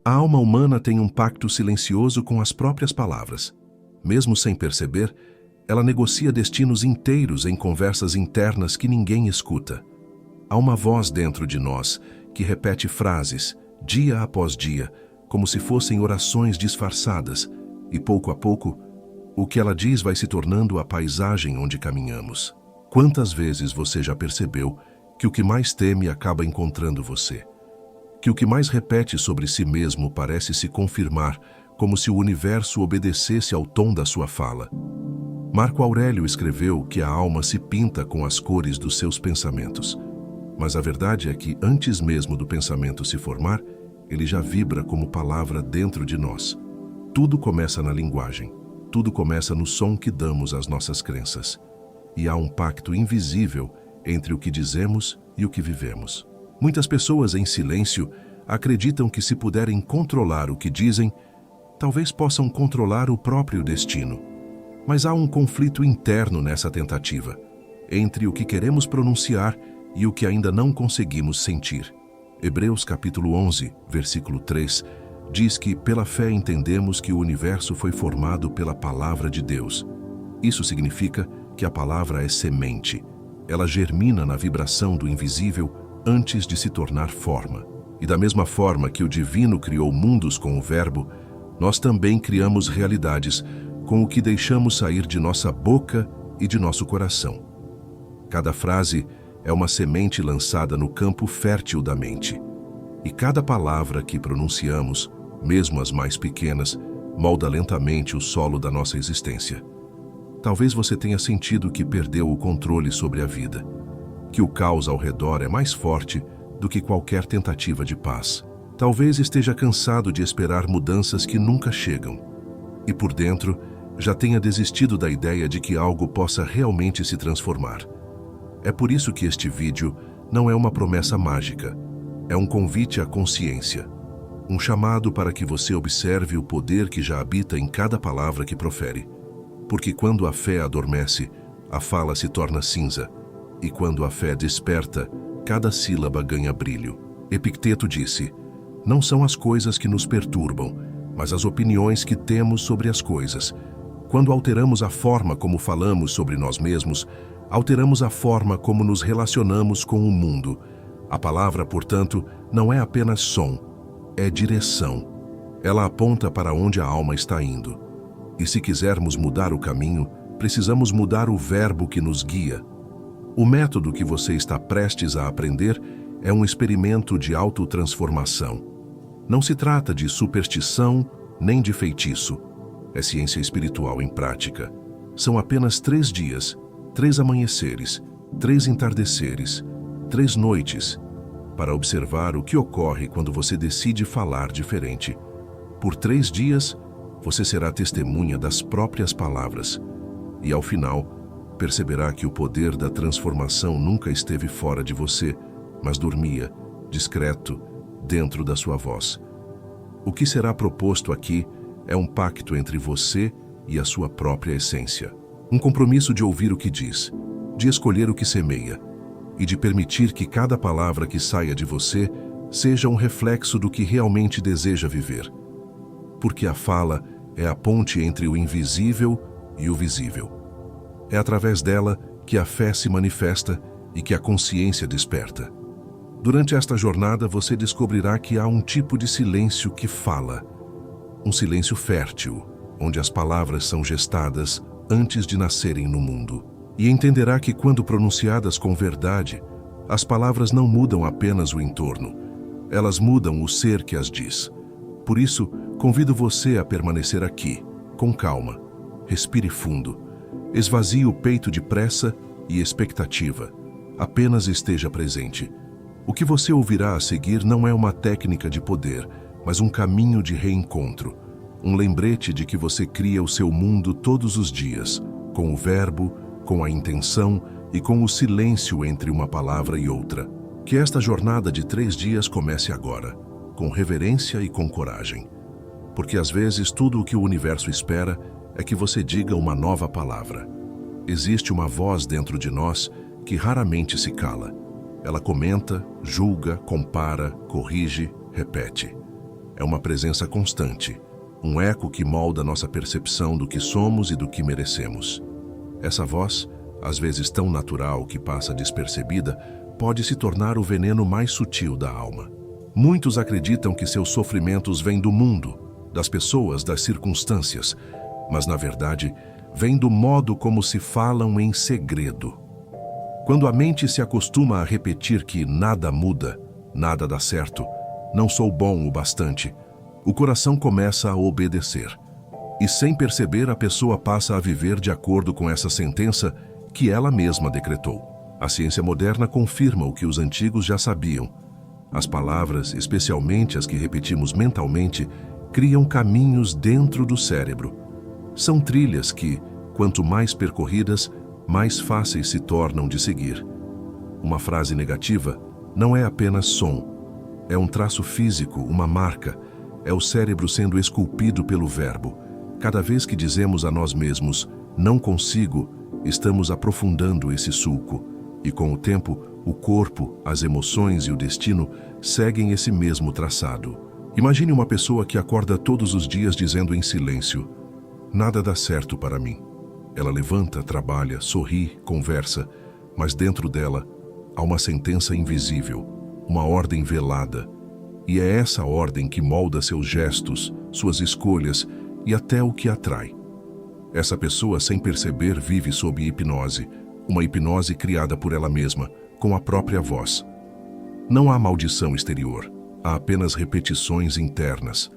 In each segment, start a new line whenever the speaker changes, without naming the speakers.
A alma humana tem um pacto silencioso com as próprias palavras. Mesmo sem perceber, ela negocia destinos inteiros em conversas internas que ninguém escuta. Há uma voz dentro de nós que repete frases, dia após dia, como se fossem orações disfarçadas, e pouco a pouco, o que ela diz vai se tornando a paisagem onde caminhamos. Quantas vezes você já percebeu que o que mais teme acaba encontrando você? Que o que mais repete sobre si mesmo parece se confirmar, como se o universo obedecesse ao tom da sua fala. Marco Aurélio escreveu que a alma se pinta com as cores dos seus pensamentos. Mas a verdade é que, antes mesmo do pensamento se formar, ele já vibra como palavra dentro de nós. Tudo começa na linguagem. Tudo começa no som que damos às nossas crenças. E há um pacto invisível entre o que dizemos e o que vivemos. Muitas pessoas em silêncio acreditam que, se puderem controlar o que dizem, talvez possam controlar o próprio destino. Mas há um conflito interno nessa tentativa, entre o que queremos pronunciar e o que ainda não conseguimos sentir. Hebreus capítulo 11, versículo 3, diz que pela fé entendemos que o universo foi formado pela palavra de Deus. Isso significa que a palavra é semente. Ela germina na vibração do invisível antes de se tornar forma. E da mesma forma que o divino criou mundos com o verbo, nós também criamos realidades com o que deixamos sair de nossa boca e de nosso coração. Cada frase é uma semente lançada no campo fértil da mente. E cada palavra que pronunciamos, mesmo as mais pequenas, molda lentamente o solo da nossa existência. Talvez você tenha sentido que perdeu o controle sobre a vida, que o caos ao redor é mais forte do que qualquer tentativa de paz. Talvez esteja cansado de esperar mudanças que nunca chegam. E por dentro, já tenha desistido da ideia de que algo possa realmente se transformar. É por isso que este vídeo não é uma promessa mágica. É um convite à consciência. Um chamado para que você observe o poder que já habita em cada palavra que profere. Porque quando a fé adormece, a fala se torna cinza. E quando a fé desperta, cada sílaba ganha brilho. Epicteto disse: não são as coisas que nos perturbam, mas as opiniões que temos sobre as coisas. Quando alteramos a forma como falamos sobre nós mesmos, alteramos a forma como nos relacionamos com o mundo. A palavra, portanto, não é apenas som, é direção. Ela aponta para onde a alma está indo. E se quisermos mudar o caminho, precisamos mudar o verbo que nos guia. O método que você está prestes a aprender é um experimento de autotransformação. Não se trata de superstição nem de feitiço. É ciência espiritual em prática. São apenas 3 dias, 3 amanheceres, 3 entardeceres, 3 noites, para observar o que ocorre quando você decide falar diferente. Por 3 dias, você será testemunha das próprias palavras. E ao final, perceberá que o poder da transformação nunca esteve fora de você, mas dormia, discreto, dentro da sua voz. O que será proposto aqui é um pacto entre você e a sua própria essência. Um compromisso de ouvir o que diz, de escolher o que semeia e de permitir que cada palavra que saia de você seja um reflexo do que realmente deseja viver. Porque a fala é a ponte entre o invisível e o visível. É através dela que a fé se manifesta e que a consciência desperta. Durante esta jornada, você descobrirá que há um tipo de silêncio que fala. Um silêncio fértil, onde as palavras são gestadas antes de nascerem no mundo. E entenderá que, quando pronunciadas com verdade, as palavras não mudam apenas o entorno. Elas mudam o ser que as diz. Por isso, convido você a permanecer aqui, com calma. Respire fundo. Esvazie o peito de pressa e expectativa. Apenas esteja presente. O que você ouvirá a seguir não é uma técnica de poder, mas um caminho de reencontro. Um lembrete de que você cria o seu mundo todos os dias, com o verbo, com a intenção e com o silêncio entre uma palavra e outra. Que esta jornada de 3 dias comece agora, com reverência e com coragem. Porque às vezes tudo o que o universo espera é que você diga uma nova palavra. Existe uma voz dentro de nós que raramente se cala. Ela comenta, julga, compara, corrige, repete. É uma presença constante, um eco que molda nossa percepção do que somos e do que merecemos. Essa voz, às vezes tão natural que passa despercebida, pode se tornar o veneno mais sutil da alma. Muitos acreditam que seus sofrimentos vêm do mundo, das pessoas, das circunstâncias, mas, na verdade, vêm do modo como se falam em segredo. Quando a mente se acostuma a repetir que nada muda, nada dá certo, não sou bom o bastante, o coração começa a obedecer. E sem perceber, a pessoa passa a viver de acordo com essa sentença que ela mesma decretou. A ciência moderna confirma o que os antigos já sabiam. As palavras, especialmente as que repetimos mentalmente, criam caminhos dentro do cérebro. São trilhas que, quanto mais percorridas, mais fáceis se tornam de seguir. Uma frase negativa não é apenas som. É um traço físico, uma marca. É o cérebro sendo esculpido pelo verbo. Cada vez que dizemos a nós mesmos, não consigo, estamos aprofundando esse sulco. E com o tempo, o corpo, as emoções e o destino seguem esse mesmo traçado. Imagine uma pessoa que acorda todos os dias dizendo em silêncio: nada dá certo para mim. Ela levanta, trabalha, sorri, conversa, mas dentro dela há uma sentença invisível, uma ordem velada. E é essa ordem que molda seus gestos, suas escolhas e até o que atrai. Essa pessoa, sem perceber, vive sob hipnose, uma hipnose criada por ela mesma, com a própria voz. Não há maldição exterior, há apenas repetições internas.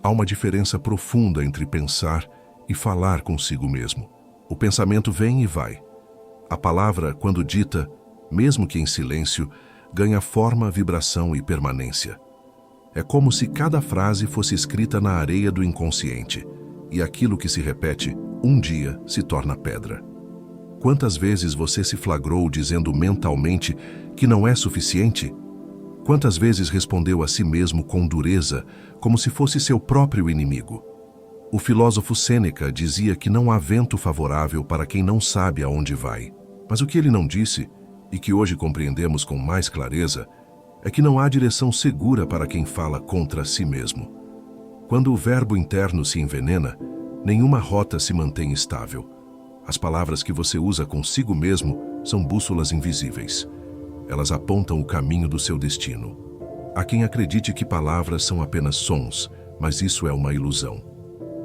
Há uma diferença profunda entre pensar e falar consigo mesmo. O pensamento vem e vai. A palavra, quando dita, mesmo que em silêncio, ganha forma, vibração e permanência. É como se cada frase fosse escrita na areia do inconsciente, e aquilo que se repete, um dia se torna pedra. Quantas vezes você se flagrou dizendo mentalmente que não é suficiente? Quantas vezes respondeu a si mesmo com dureza, como se fosse seu próprio inimigo? O filósofo Sêneca dizia que não há vento favorável para quem não sabe aonde vai. Mas o que ele não disse, e que hoje compreendemos com mais clareza, é que não há direção segura para quem fala contra si mesmo. Quando o verbo interno se envenena, nenhuma rota se mantém estável. As palavras que você usa consigo mesmo são bússolas invisíveis. Elas apontam o caminho do seu destino. Há quem acredite que palavras são apenas sons, mas isso é uma ilusão.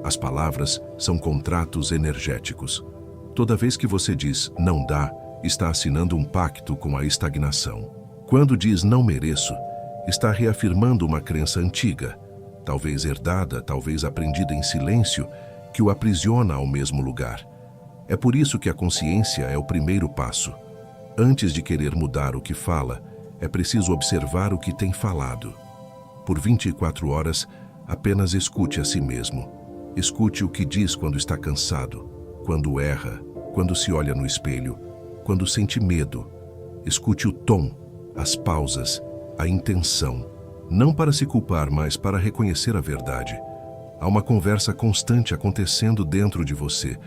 As palavras são contratos energéticos. Toda vez que você diz "não dá", está assinando um pacto com a estagnação. Quando diz "não mereço", está reafirmando uma crença antiga, talvez herdada, talvez aprendida em silêncio, que o aprisiona ao mesmo lugar. É por isso que a consciência é o primeiro passo. Antes de querer mudar o que fala, é preciso observar o que tem falado. Por 24 horas, apenas escute a si mesmo. Escute o que diz quando está cansado, quando erra, quando se olha no espelho, quando sente medo. Escute o tom, as pausas, a intenção, não para se culpar, mas para reconhecer a verdade. Há uma conversa constante acontecendo dentro de você,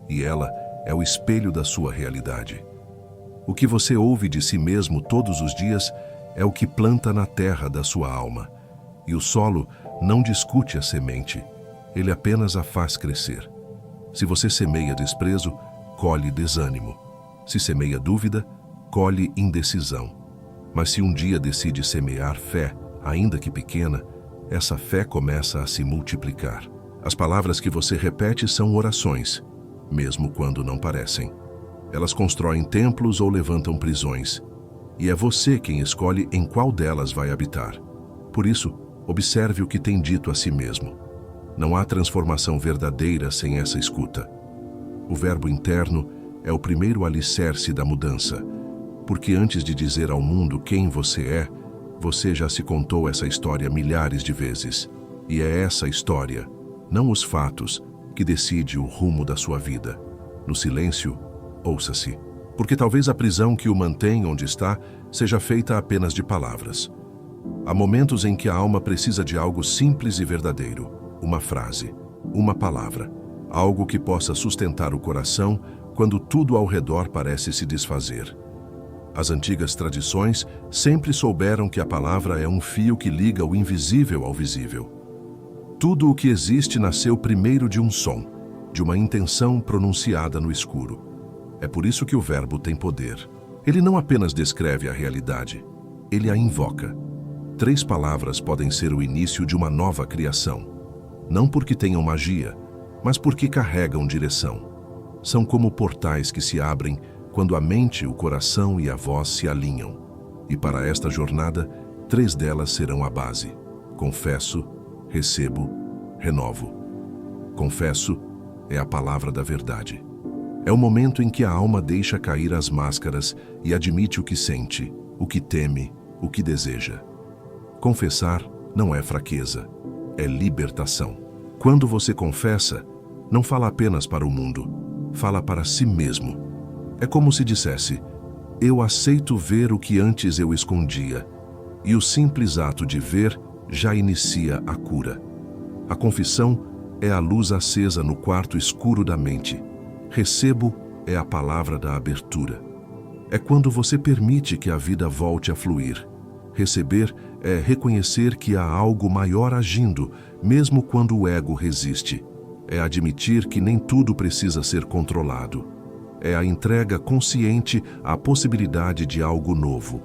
e ela é o espelho da sua realidade. O que você ouve de si mesmo todos os dias é o que planta na terra da sua alma. E o solo não discute a semente, ele apenas a faz crescer. Se você semeia desprezo, colhe desânimo. Se semeia dúvida, colhe indecisão. Mas se um dia decide semear fé, ainda que pequena, essa fé começa a se multiplicar. As palavras que você repete são orações, mesmo quando não parecem. Elas constroem templos ou levantam prisões, e é você quem escolhe em qual delas vai habitar. Por isso, observe o que tem dito a si mesmo. Não há transformação verdadeira sem essa escuta. O verbo interno é o primeiro alicerce da mudança, porque antes de dizer ao mundo quem você é, você já se contou essa história milhares de vezes. E é essa história, não os fatos, que decide o rumo da sua vida. No silêncio, ouça-se, porque talvez a prisão que o mantém onde está seja feita apenas de palavras. Há momentos em que a alma precisa de algo simples e verdadeiro, uma frase, uma palavra, algo que possa sustentar o coração quando tudo ao redor parece se desfazer. As antigas tradições sempre souberam que a palavra é um fio que liga o invisível ao visível. Tudo o que existe nasceu primeiro de um som, de uma intenção pronunciada no escuro. É por isso que o verbo tem poder. Ele não apenas descreve a realidade, ele a invoca. 3 palavras podem ser o início de uma nova criação. Não porque tenham magia, mas porque carregam direção. São como portais que se abrem quando a mente, o coração e a voz se alinham. E para esta jornada, 3 delas serão a base. Confesso, recebo, renovo. Confesso é a palavra da verdade. É o momento em que a alma deixa cair as máscaras e admite o que sente, o que teme, o que deseja. Confessar não é fraqueza, é libertação. Quando você confessa, não fala apenas para o mundo, fala para si mesmo. É como se dissesse: eu aceito ver o que antes eu escondia, e o simples ato de ver já inicia a cura. A confissão é a luz acesa no quarto escuro da mente. Recebo é a palavra da abertura. É quando você permite que a vida volte a fluir. Receber é reconhecer que há algo maior agindo, mesmo quando o ego resiste. É admitir que nem tudo precisa ser controlado. É a entrega consciente à possibilidade de algo novo.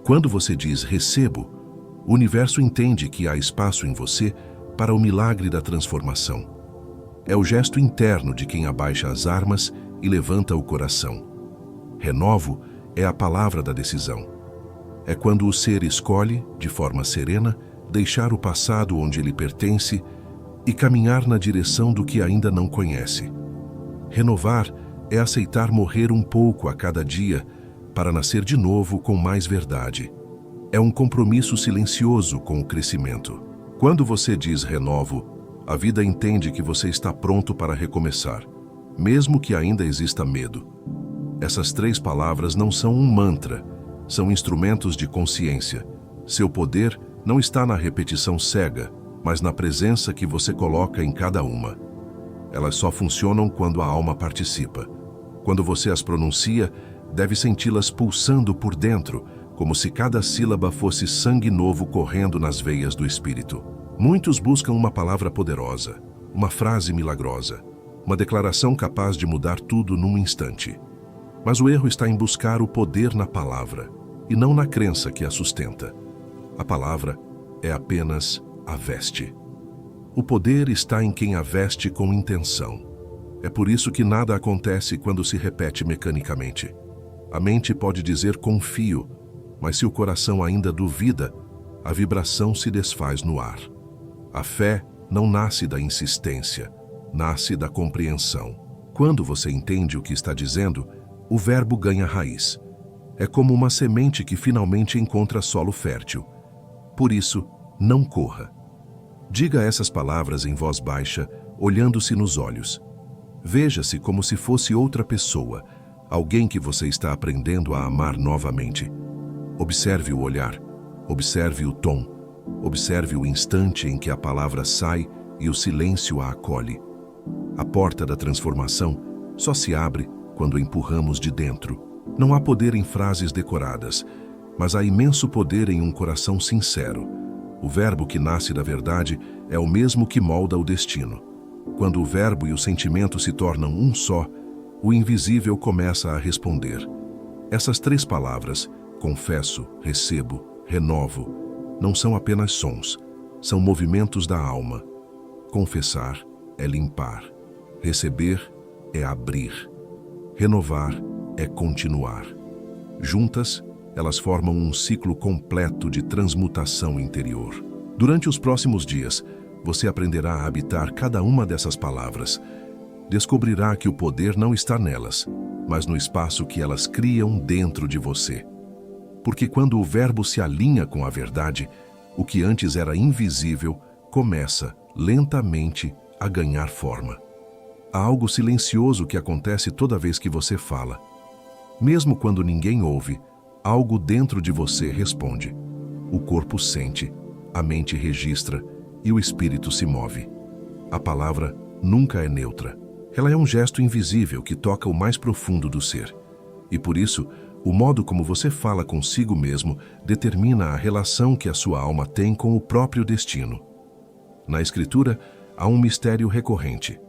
Quando você diz recebo, o universo entende que há espaço em você para o milagre da transformação. É o gesto interno de quem abaixa as armas e levanta o coração. Renovo é a palavra da decisão. É quando o ser escolhe, de forma serena, deixar o passado onde ele pertence e caminhar na direção do que ainda não conhece. Renovar é aceitar morrer um pouco a cada dia para nascer de novo com mais verdade. É um compromisso silencioso com o crescimento. Quando você diz renovo, a vida entende que você está pronto para recomeçar, mesmo que ainda exista medo. Essas 3 palavras não são um mantra, são instrumentos de consciência. Seu poder não está na repetição cega, mas na presença que você coloca em cada uma. Elas só funcionam quando a alma participa. Quando você as pronuncia, deve senti-las pulsando por dentro, como se cada sílaba fosse sangue novo correndo nas veias do espírito. Muitos buscam uma palavra poderosa, uma frase milagrosa, uma declaração capaz de mudar tudo num instante. Mas o erro está em buscar o poder na palavra, e não na crença que a sustenta. A palavra é apenas a veste. O poder está em quem a veste com intenção. É por isso que nada acontece quando se repete mecanicamente. A mente pode dizer confio, mas se o coração ainda duvida, a vibração se desfaz no ar. A fé não nasce da insistência, nasce da compreensão. Quando você entende o que está dizendo, o verbo ganha raiz. É como uma semente que finalmente encontra solo fértil. Por isso, não corra. Diga essas palavras em voz baixa, olhando-se nos olhos. Veja-se como se fosse outra pessoa, alguém que você está aprendendo a amar novamente. Observe o olhar, observe o tom, observe o instante em que a palavra sai e o silêncio a acolhe. A porta da transformação só se abre quando empurramos de dentro. Não há poder em frases decoradas, mas há imenso poder em um coração sincero. O verbo que nasce da verdade é o mesmo que molda o destino. Quando o verbo e o sentimento se tornam um só, o invisível começa a responder. Essas 3 palavras, confesso, recebo, renovo, não são apenas sons, são movimentos da alma. Confessar é limpar, receber é abrir, renovar é continuar. Juntas, elas formam um ciclo completo de transmutação interior. Durante os próximos dias, você aprenderá a habitar cada uma dessas palavras. Descobrirá que o poder não está nelas, mas no espaço que elas criam dentro de você. Porque quando o verbo se alinha com a verdade, o que antes era invisível começa, lentamente, a ganhar forma. Há algo silencioso que acontece toda vez que você fala. Mesmo quando ninguém ouve, algo dentro de você responde. O corpo sente, a mente registra e o espírito se move. A palavra nunca é neutra. Ela é um gesto invisível que toca o mais profundo do ser. E por isso, o modo como você fala consigo mesmo determina a relação que a sua alma tem com o próprio destino. Na Escritura, há um mistério recorrente.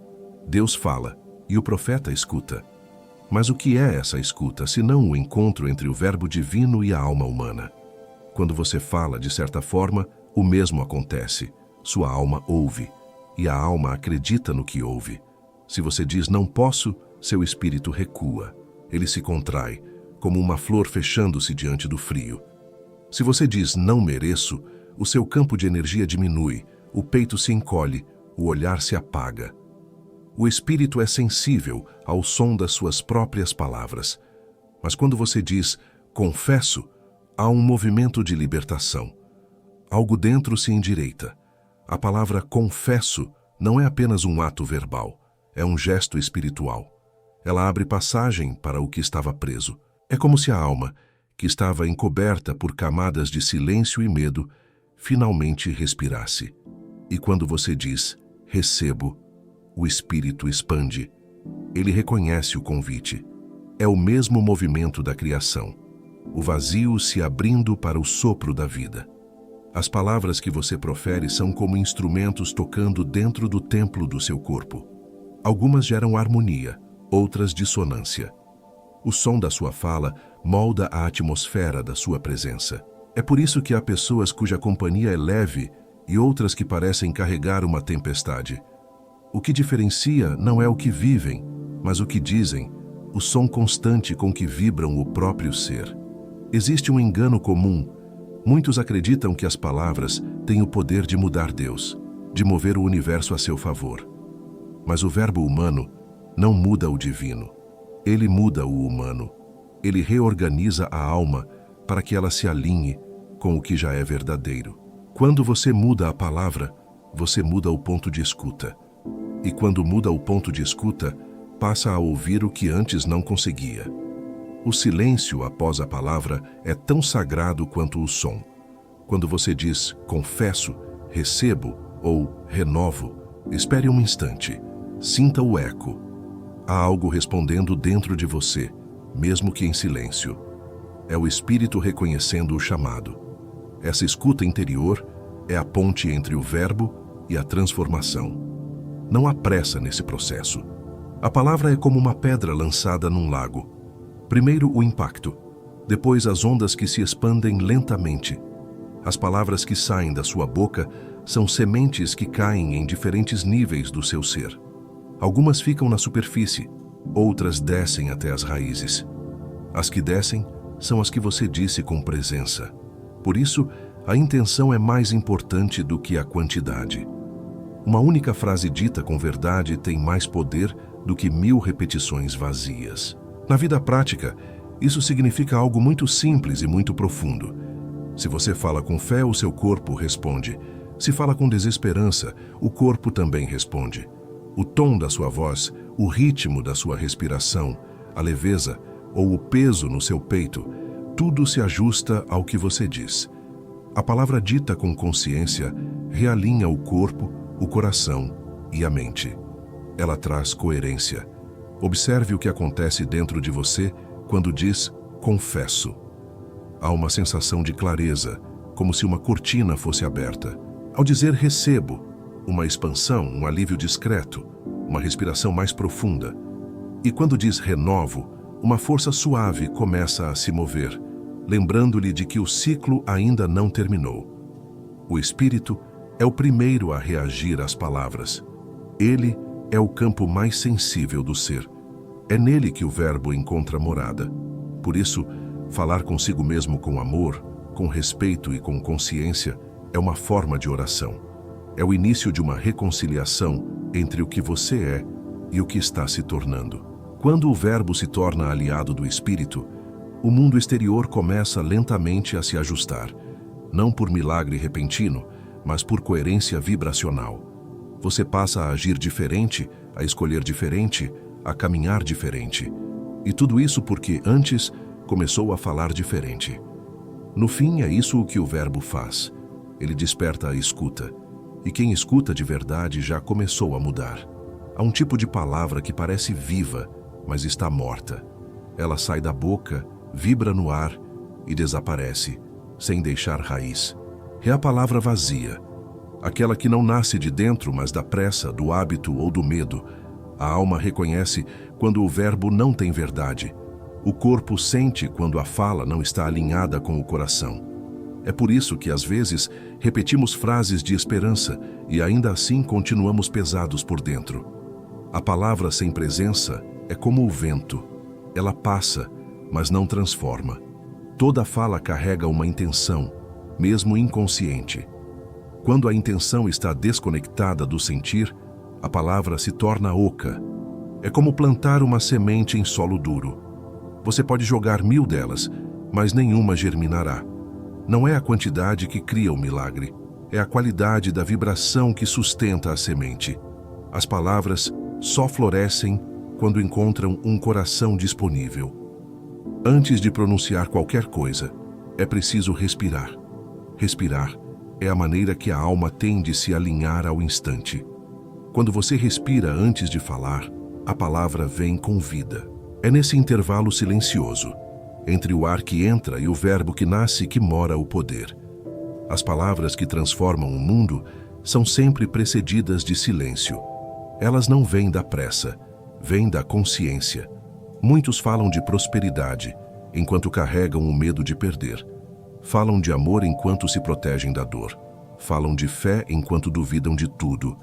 Deus fala e o profeta escuta. Mas o que é essa escuta, senão o encontro entre o Verbo divino e a alma humana? Quando você fala, de certa forma, o mesmo acontece. Sua alma ouve, e a alma acredita no que ouve. Se você diz não posso, seu espírito recua. Ele se contrai, como uma flor fechando-se diante do frio. Se você diz não mereço, o seu campo de energia diminui, o peito se encolhe, o olhar se apaga. O espírito é sensível ao som das suas próprias palavras. Mas quando você diz confesso, há um movimento de libertação. Algo dentro se endireita. A palavra confesso não é apenas um ato verbal, é um gesto espiritual. Ela abre passagem para o que estava preso. É como se a alma, que estava encoberta por camadas de silêncio e medo, finalmente respirasse. E quando você diz recebo, o espírito expande. Ele reconhece o convite. É o mesmo movimento da criação. O vazio se abrindo para o sopro da vida. As palavras que você profere são como instrumentos tocando dentro do templo do seu corpo. Algumas geram harmonia, outras dissonância. O som da sua fala molda a atmosfera da sua presença. É por isso que há pessoas cuja companhia é leve e outras que parecem carregar uma tempestade. O que diferencia não é o que vivem, mas o que dizem, o som constante com que vibram o próprio ser. Existe um engano comum. Muitos acreditam que as palavras têm o poder de mudar Deus, de mover o universo a seu favor. Mas o verbo humano não muda o divino. Ele muda o humano. Ele reorganiza a alma para que ela se alinhe com o que já é verdadeiro. Quando você muda a palavra, você muda o ponto de escuta. E quando muda o ponto de escuta, passa a ouvir o que antes não conseguia. O silêncio após a palavra é tão sagrado quanto o som. Quando você diz confesso, recebo ou renovo, espere um instante. Sinta o eco. Há algo respondendo dentro de você, mesmo que em silêncio. É o espírito reconhecendo o chamado. Essa escuta interior é a ponte entre o verbo e a transformação. Não há pressa nesse processo. A palavra é como uma pedra lançada num lago. Primeiro o impacto, depois as ondas que se expandem lentamente. As palavras que saem da sua boca são sementes que caem em diferentes níveis do seu ser. Algumas ficam na superfície, outras descem até as raízes. As que descem são as que você disse com presença. Por isso, a intenção é mais importante do que a quantidade. Uma única frase dita com verdade tem mais poder do que 1000 repetições vazias. Na vida prática, isso significa algo muito simples e muito profundo. Se você fala com fé, o seu corpo responde. Se fala com desesperança, o corpo também responde. O tom da sua voz, o ritmo da sua respiração, a leveza ou o peso no seu peito, tudo se ajusta ao que você diz. A palavra dita com consciência realinha o corpo, o coração e a mente. Ela traz coerência. Observe o que acontece dentro de você quando diz confesso. Há uma sensação de clareza, como se uma cortina fosse aberta. Ao dizer recebo, uma expansão, um alívio discreto, uma respiração mais profunda. E quando diz renovo, uma força suave começa a se mover, lembrando-lhe de que o ciclo ainda não terminou. O espírito é o primeiro a reagir às palavras. Ele é o campo mais sensível do ser. É nele que o verbo encontra morada. Por isso, falar consigo mesmo com amor, com respeito e com consciência é uma forma de oração. É o início de uma reconciliação entre o que você é e o que está se tornando. Quando o verbo se torna aliado do espírito, o mundo exterior começa lentamente a se ajustar, não por milagre repentino, mas por coerência vibracional. Você passa a agir diferente, a escolher diferente, a caminhar diferente. E tudo isso porque antes começou a falar diferente. No fim, é isso o que o verbo faz. Ele desperta a escuta. E quem escuta de verdade já começou a mudar. Há um tipo de palavra que parece viva, mas está morta. Ela sai da boca, vibra no ar e desaparece, sem deixar raiz. É a palavra vazia. aquela que não nasce de dentro, mas da pressa, do hábito ou do medo. A alma reconhece quando o verbo não tem verdade. O corpo sente quando a fala não está alinhada com o coração. É por isso que, às vezes, repetimos frases de esperança e ainda assim continuamos pesados por dentro. A palavra sem presença é como o vento. Ela passa, mas não transforma. Toda fala carrega uma intenção, mesmo inconsciente. Quando a intenção está desconectada do sentir, a palavra se torna oca. É como plantar uma semente em solo duro. Você pode jogar 1000 delas, mas nenhuma germinará. Não é a quantidade que cria o milagre, é a qualidade da vibração que sustenta a semente. As palavras só florescem quando encontram um coração disponível. Antes de pronunciar qualquer coisa, é preciso respirar. Respirar é a maneira que a alma tem de se alinhar ao instante. Quando você respira antes de falar, a palavra vem com vida. É nesse intervalo silencioso, entre o ar que entra e o verbo que nasce, que mora o poder. As palavras que transformam o mundo são sempre precedidas de silêncio. Elas não vêm da pressa, vêm da consciência. Muitos falam de prosperidade, enquanto carregam o medo de perder. Falam de amor enquanto se protegem da dor. Falam de fé enquanto duvidam de tudo.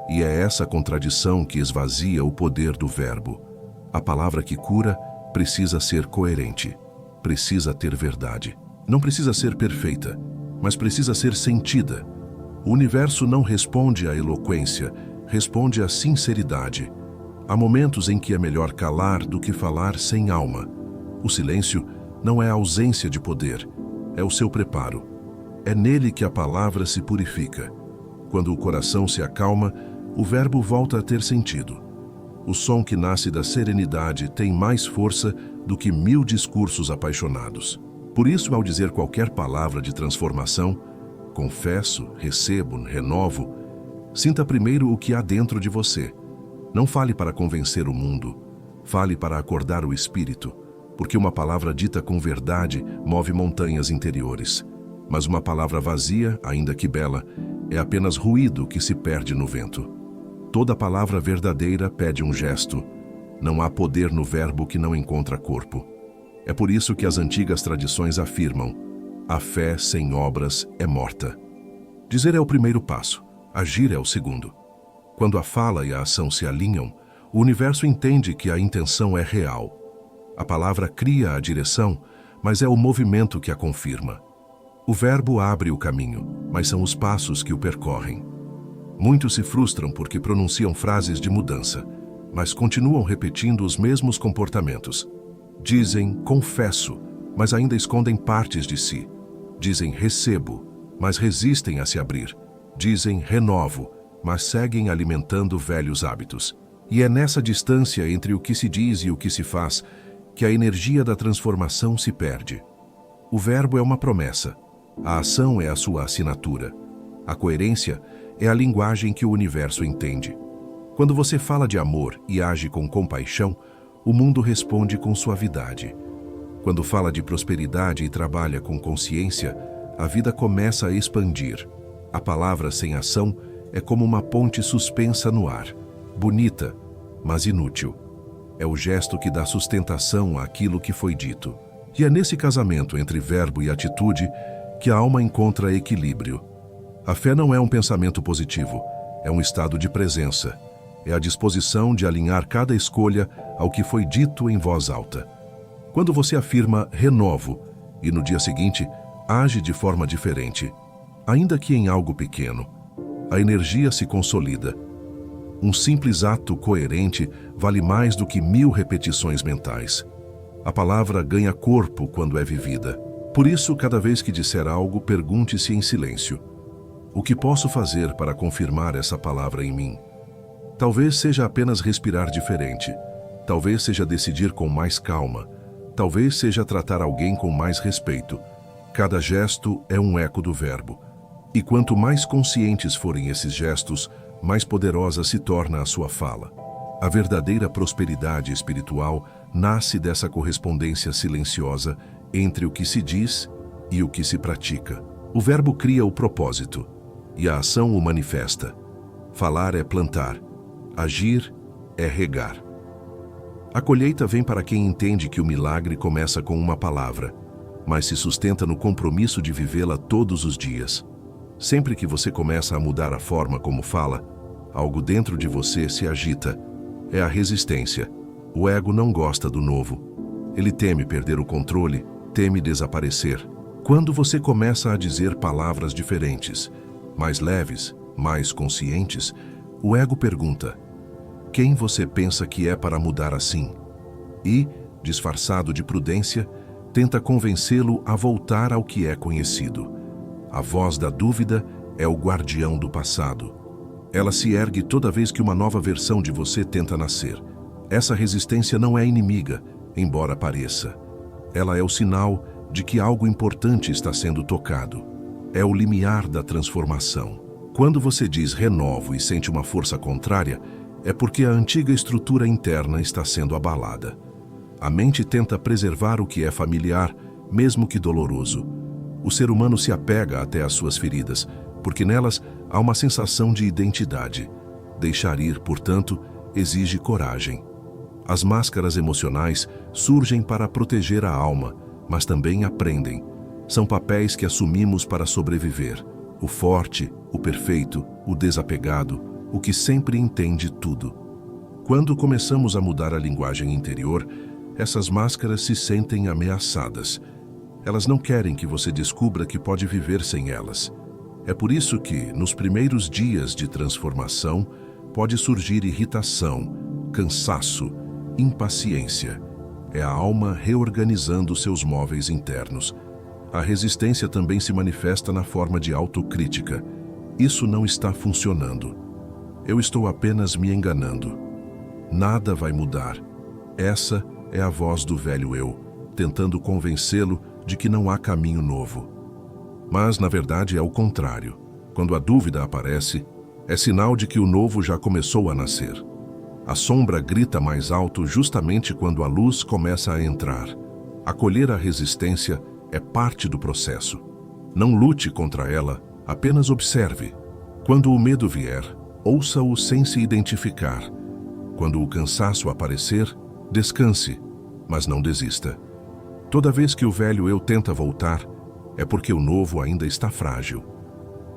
E é essa contradição que esvazia o poder do verbo. A palavra que cura precisa ser coerente. Precisa ter verdade. Não precisa ser perfeita, mas precisa ser sentida. O universo não responde à eloquência, responde à sinceridade. Há momentos em que é melhor calar do que falar sem alma. O silêncio não é a ausência de poder, é o seu preparo. É nele que a palavra se purifica. Quando o coração se acalma, o verbo volta a ter sentido. O som que nasce da serenidade tem mais força do que 1000 discursos apaixonados. Por isso, ao dizer qualquer palavra de transformação, confesso, recebo, renovo, sinta primeiro o que há dentro de você. Não fale para convencer o mundo, fale para acordar o espírito, porque uma palavra dita com verdade move montanhas interiores. Mas uma palavra vazia, ainda que bela, é apenas ruído que se perde no vento. Toda palavra verdadeira pede um gesto. Não há poder no verbo que não encontra corpo. É por isso que as antigas tradições afirmam: a fé sem obras é morta. Dizer é o primeiro passo, agir é o segundo. Quando a fala e a ação se alinham, o universo entende que a intenção é real. A palavra cria a direção, mas é o movimento que a confirma. O verbo abre o caminho, mas são os passos que o percorrem. Muitos se frustram porque pronunciam frases de mudança, mas continuam repetindo os mesmos comportamentos. Dizem confesso, mas ainda escondem partes de si. Dizem recebo, mas resistem a se abrir. Dizem renovo, mas seguem alimentando velhos hábitos. E é nessa distância entre o que se diz e o que se faz que a energia da transformação se perde. O verbo é uma promessa, a ação é a sua assinatura. A coerência é a linguagem que o universo entende. Quando você fala de amor e age com compaixão, o mundo responde com suavidade. Quando fala de prosperidade e trabalha com consciência, a vida começa a expandir. A palavra sem ação é como uma ponte suspensa no ar, bonita, mas inútil. É o gesto que dá sustentação àquilo que foi dito. E é nesse casamento entre verbo e atitude que a alma encontra equilíbrio. A fé não é um pensamento positivo, é um estado de presença. É a disposição de alinhar cada escolha ao que foi dito em voz alta. Quando você afirma renovo e no dia seguinte age de forma diferente, ainda que em algo pequeno, a energia se consolida. Um simples ato coerente vale mais do que 1000 repetições mentais. A palavra ganha corpo quando é vivida. Por isso, cada vez que disser algo, pergunte-se em silêncio: o que posso fazer para confirmar essa palavra em mim? Talvez seja apenas respirar diferente. Talvez seja decidir com mais calma. Talvez seja tratar alguém com mais respeito. Cada gesto é um eco do verbo. E quanto mais conscientes forem esses gestos, mais poderosa se torna a sua fala. A verdadeira prosperidade espiritual nasce dessa correspondência silenciosa entre o que se diz e o que se pratica. O verbo cria o propósito. e a ação o manifesta. Falar é plantar, agir é regar. A colheita vem para quem entende que o milagre começa com uma palavra, mas se sustenta no compromisso de vivê-la todos os dias. Sempre que você começa a mudar a forma como fala, algo dentro de você se agita. É a resistência. O ego não gosta do novo. Ele teme perder o controle, teme desaparecer. Quando você começa a dizer palavras diferentes, mais leves, mais conscientes, o ego pergunta: quem você pensa que é para mudar assim? E, disfarçado de prudência, tenta convencê-lo a voltar ao que é conhecido. A voz da dúvida é o guardião do passado. Ela se ergue toda vez que uma nova versão de você tenta nascer. Essa resistência não é inimiga, embora pareça. Ela é o sinal de que algo importante está sendo tocado. É o limiar da transformação. Quando você diz renovo e sente uma força contrária, é porque a antiga estrutura interna está sendo abalada. A mente tenta preservar o que é familiar, mesmo que doloroso. O ser humano se apega até às suas feridas, porque nelas há uma sensação de identidade. Deixar ir, portanto, exige coragem. As máscaras emocionais surgem para proteger a alma, mas também a prendem. São papéis que assumimos para sobreviver. O forte, o perfeito, o desapegado, o que sempre entende tudo. Quando começamos a mudar a linguagem interior, essas máscaras se sentem ameaçadas. Elas não querem que você descubra que pode viver sem elas. É por isso que, nos primeiros dias de transformação, pode surgir irritação, cansaço, impaciência. É a alma reorganizando seus móveis internos. A resistência também se manifesta na forma de autocrítica. Isso não está funcionando. Eu estou apenas me enganando. Nada vai mudar. Essa é a voz do velho eu, tentando convencê-lo de que não há caminho novo. Mas, na verdade, é o contrário. Quando a dúvida aparece, é sinal de que o novo já começou a nascer. A sombra grita mais alto justamente quando a luz começa a entrar. Acolher a resistência é parte do processo. Não lute contra ela, apenas observe. Quando o medo vier, ouça-o sem se identificar. Quando o cansaço aparecer, descanse, mas não desista. Toda vez que o velho eu tenta voltar, é porque o novo ainda está frágil.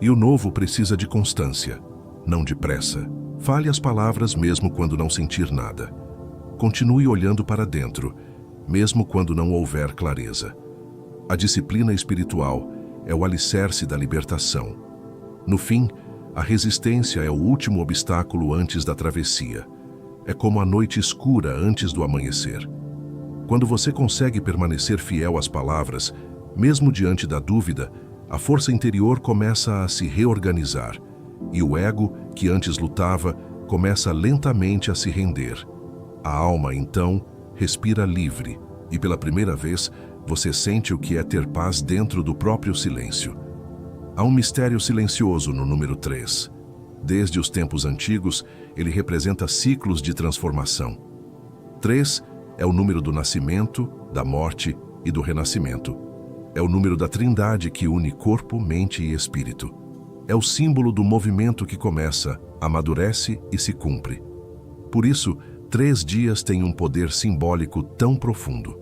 E o novo precisa de constância, não de pressa. Fale as palavras mesmo quando não sentir nada. Continue olhando para dentro, mesmo quando não houver clareza. A disciplina espiritual é o alicerce da libertação. No fim, a resistência é o último obstáculo antes da travessia. É como a noite escura antes do amanhecer. Quando você consegue permanecer fiel às palavras, mesmo diante da dúvida, a força interior começa a se reorganizar, e o ego, que antes lutava, começa lentamente a se render. A alma, então, respira livre, e pela primeira vez, você sente o que é ter paz dentro do próprio silêncio. Há um mistério silencioso no número 3. Desde os tempos antigos, ele representa ciclos de transformação. 3 é o número do nascimento, da morte e do renascimento. É o número da trindade que une corpo, mente e espírito. É o símbolo do movimento que começa, amadurece e se cumpre. Por isso, 3 dias têm um poder simbólico tão profundo.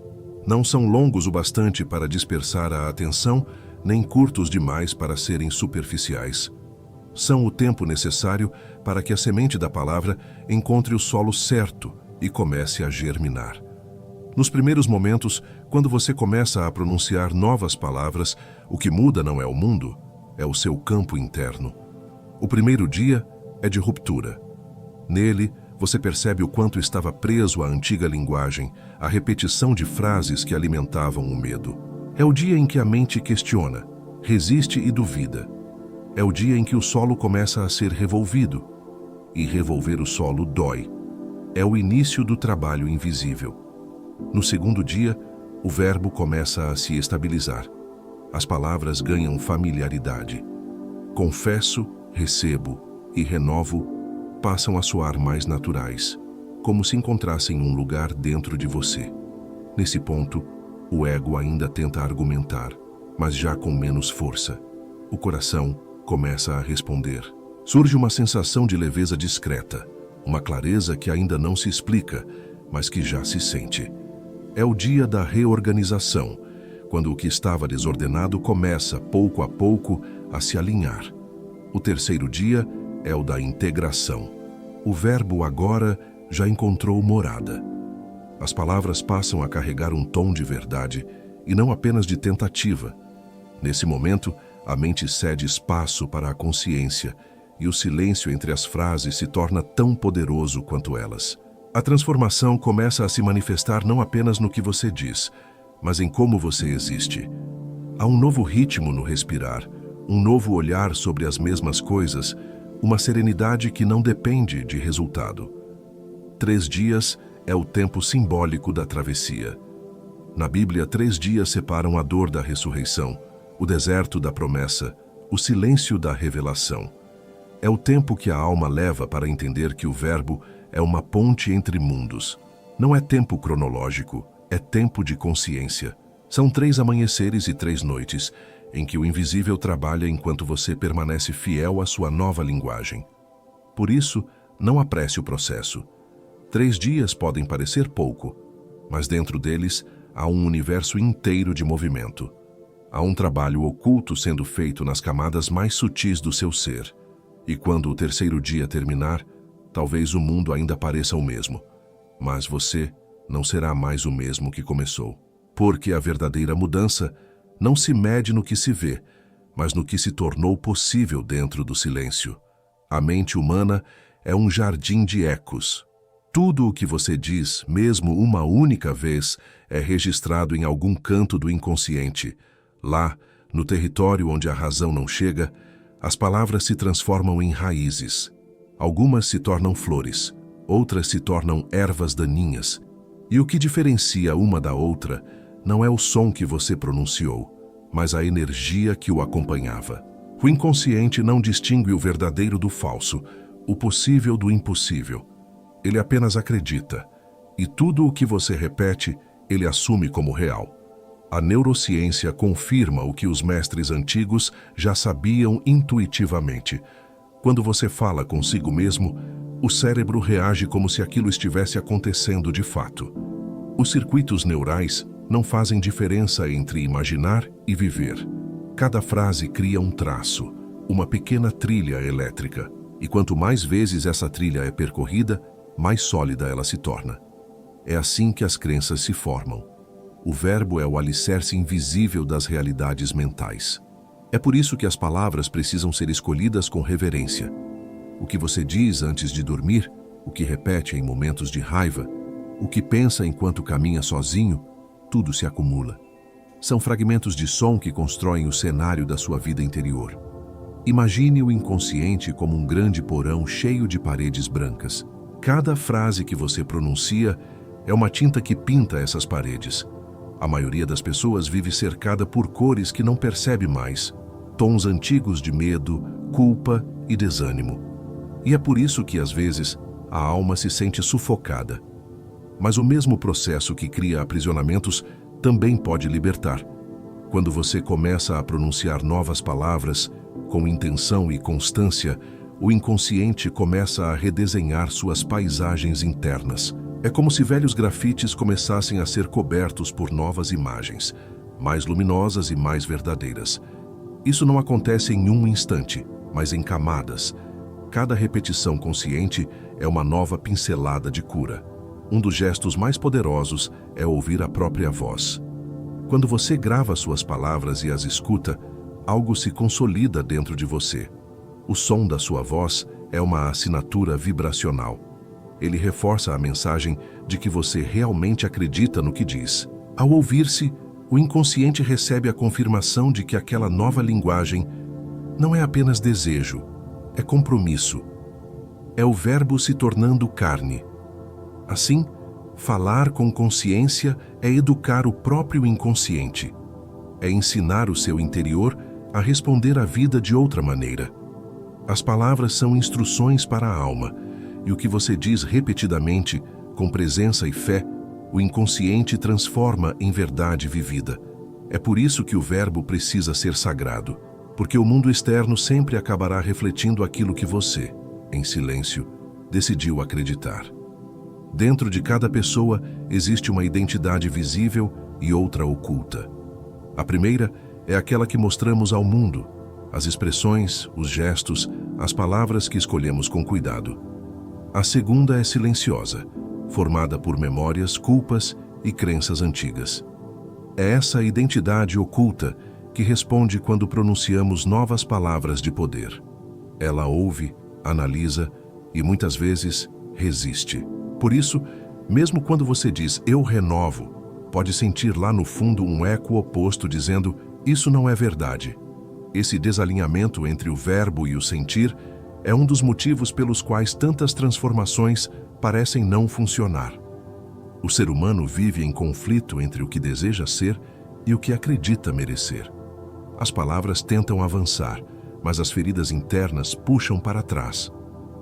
Não são longos o bastante para dispersar a atenção, nem curtos demais para serem superficiais. São o tempo necessário para que a semente da palavra encontre o solo certo e comece a germinar. Nos primeiros momentos, quando você começa a pronunciar novas palavras, o que muda não é o mundo, é o seu campo interno. O primeiro dia é de ruptura. Nele, você percebe o quanto estava preso à antiga linguagem, à repetição de frases que alimentavam o medo. É o dia em que a mente questiona, resiste e duvida. É o dia em que o solo começa a ser revolvido. E revolver o solo dói. É o início do trabalho invisível. No segundo dia, o verbo começa a se estabilizar. As palavras ganham familiaridade. Confesso, recebo e renovo passam a soar mais naturais, como se encontrassem um lugar dentro de você. Nesse ponto, o ego ainda tenta argumentar, mas já com menos força. O coração começa a responder. Surge uma sensação de leveza discreta, uma clareza que ainda não se explica, mas que já se sente. É o dia da reorganização, quando o que estava desordenado começa, pouco a pouco, a se alinhar. O terceiro dia é o da integração. O verbo agora já encontrou morada. As palavras passam a carregar um tom de verdade e não apenas de tentativa. Nesse momento, a mente cede espaço para a consciência e o silêncio entre as frases se torna tão poderoso quanto elas. A transformação começa a se manifestar não apenas no que você diz, mas em como você existe. Há um novo ritmo no respirar, um novo olhar sobre as mesmas coisas, uma serenidade que não depende de resultado. 3 dias é o tempo simbólico da travessia. Na Bíblia, 3 dias separam a dor da ressurreição, o deserto da promessa, o silêncio da revelação. É o tempo que a alma leva para entender que o verbo é uma ponte entre mundos. Não é tempo cronológico, é tempo de consciência. São 3 amanheceres e 3 noites, em que o invisível trabalha enquanto você permanece fiel à sua nova linguagem. Por isso, não apresse o processo. 3 dias podem parecer pouco, mas dentro deles há um universo inteiro de movimento. Há um trabalho oculto sendo feito nas camadas mais sutis do seu ser. E quando o terceiro dia terminar, talvez o mundo ainda pareça o mesmo, mas você não será mais o mesmo que começou. Porque a verdadeira mudança não se mede no que se vê, mas no que se tornou possível dentro do silêncio. A mente humana é um jardim de ecos. Tudo o que você diz, mesmo uma única vez, é registrado em algum canto do inconsciente. Lá, no território onde a razão não chega, as palavras se transformam em raízes. Algumas se tornam flores, outras se tornam ervas daninhas. E o que diferencia uma da outra não é o som que você pronunciou, mas a energia que o acompanhava. O inconsciente não distingue o verdadeiro do falso, o possível do impossível. Ele apenas acredita, e tudo o que você repete, ele assume como real. A neurociência confirma o que os mestres antigos já sabiam intuitivamente. Quando você fala consigo mesmo, o cérebro reage como se aquilo estivesse acontecendo de fato. Os circuitos neurais não fazem diferença entre imaginar e viver. Cada frase cria um traço, uma pequena trilha elétrica, e quanto mais vezes essa trilha é percorrida, mais sólida ela se torna. É assim que as crenças se formam. O verbo é o alicerce invisível das realidades mentais. É por isso que as palavras precisam ser escolhidas com reverência. O que você diz antes de dormir, o que repete em momentos de raiva, o que pensa enquanto caminha sozinho, tudo se acumula. São fragmentos de som que constroem o cenário da sua vida interior. Imagine o inconsciente como um grande porão cheio de paredes brancas. Cada frase que você pronuncia é uma tinta que pinta essas paredes. A maioria das pessoas vive cercada por cores que não percebe mais, tons antigos de medo, culpa e desânimo. E é por isso que, às vezes, a alma se sente sufocada. Mas o mesmo processo que cria aprisionamentos também pode libertar. Quando você começa a pronunciar novas palavras, com intenção e constância, o inconsciente começa a redesenhar suas paisagens internas. É como se velhos grafites começassem a ser cobertos por novas imagens, mais luminosas e mais verdadeiras. Isso não acontece em um instante, mas em camadas. Cada repetição consciente é uma nova pincelada de cura. Um dos gestos mais poderosos é ouvir a própria voz. Quando você grava suas palavras e as escuta, algo se consolida dentro de você. O som da sua voz é uma assinatura vibracional. Ele reforça a mensagem de que você realmente acredita no que diz. Ao ouvir-se, o inconsciente recebe a confirmação de que aquela nova linguagem não é apenas desejo, é compromisso. É o verbo se tornando carne. Assim, falar com consciência é educar o próprio inconsciente. É ensinar o seu interior a responder à vida de outra maneira. As palavras são instruções para a alma, e o que você diz repetidamente, com presença e fé, o inconsciente transforma em verdade vivida. É por isso que o verbo precisa ser sagrado. porque o mundo externo sempre acabará refletindo aquilo que você, em silêncio, decidiu acreditar. Dentro de cada pessoa existe uma identidade visível e outra oculta. A primeira é aquela que mostramos ao mundo, as expressões, os gestos, as palavras que escolhemos com cuidado. A segunda é silenciosa, formada por memórias, culpas e crenças antigas. É essa identidade oculta que responde quando pronunciamos novas palavras de poder. Ela ouve, analisa e muitas vezes resiste. Por isso, mesmo quando você diz "eu renovo", pode sentir lá no fundo um eco oposto dizendo "isso não é verdade". Esse desalinhamento entre o verbo e o sentir é um dos motivos pelos quais tantas transformações parecem não funcionar. O ser humano vive em conflito entre o que deseja ser e o que acredita merecer. As palavras tentam avançar, mas as feridas internas puxam para trás.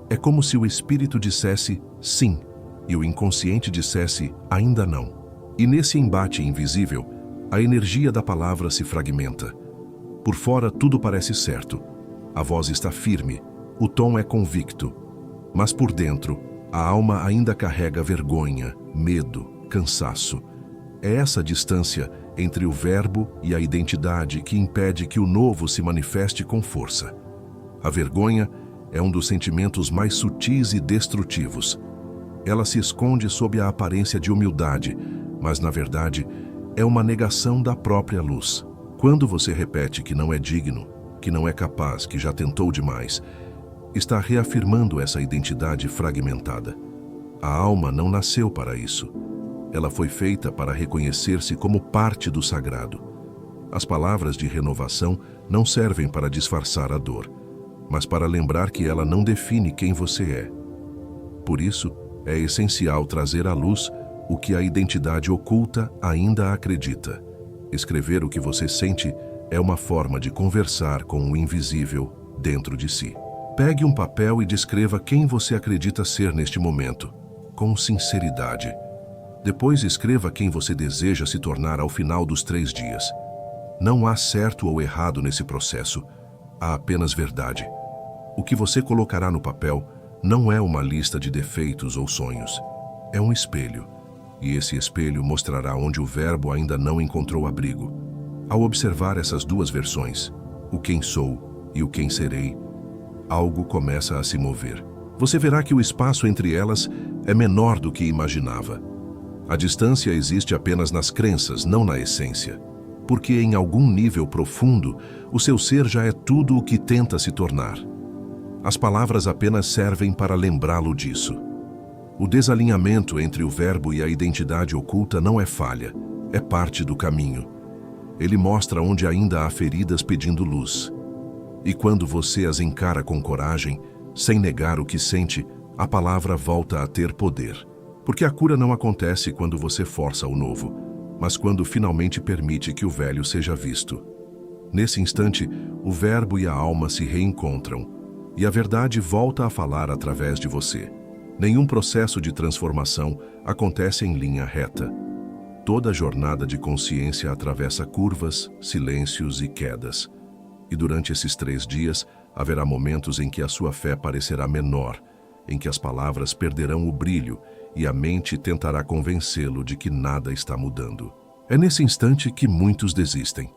É como se o espírito dissesse sim e o inconsciente dissesse ainda não. E nesse embate invisível, a energia da palavra se fragmenta. Por fora tudo parece certo. A voz está firme, o tom é convicto. Mas por dentro, a alma ainda carrega vergonha, medo, cansaço. É essa distância entre o verbo e a identidade que impede que o novo se manifeste com força. A vergonha é um dos sentimentos mais sutis e destrutivos. Ela se esconde sob a aparência de humildade, mas na verdade é uma negação da própria luz. Quando você repete que não é digno, que não é capaz, que já tentou demais, está reafirmando essa identidade fragmentada. A alma não nasceu para isso. Ela foi feita para reconhecer-se como parte do sagrado. As palavras de renovação não servem para disfarçar a dor, mas para lembrar que ela não define quem você é. Por isso, é essencial trazer à luz o que a identidade oculta ainda acredita. Escrever o que você sente é uma forma de conversar com o invisível dentro de si. Pegue um papel e descreva quem você acredita ser neste momento, com sinceridade. Depois escreva quem você deseja se tornar ao final dos 3 dias. Não há certo ou errado nesse processo, há apenas verdade. O que você colocará no papel não é uma lista de defeitos ou sonhos. É um espelho, e esse espelho mostrará onde o verbo ainda não encontrou abrigo. Ao observar essas duas versões, o quem sou e o quem serei, algo começa a se mover. Você verá que o espaço entre elas é menor do que imaginava. A distância existe apenas nas crenças, não na essência. Porque em algum nível profundo, o seu ser já é tudo o que tenta se tornar. As palavras apenas servem para lembrá-lo disso. O desalinhamento entre o verbo e a identidade oculta não é falha, é parte do caminho. Ele mostra onde ainda há feridas pedindo luz. E quando você as encara com coragem, sem negar o que sente, a palavra volta a ter poder. Porque a cura não acontece quando você força o novo, mas quando finalmente permite que o velho seja visto. Nesse instante, o verbo e a alma se reencontram, e a verdade volta a falar através de você. Nenhum processo de transformação acontece em linha reta. Toda jornada de consciência atravessa curvas, silêncios e quedas. E durante esses 3 dias, haverá momentos em que a sua fé parecerá menor, em que as palavras perderão o brilho e a mente tentará convencê-lo de que nada está mudando. É nesse instante que muitos desistem.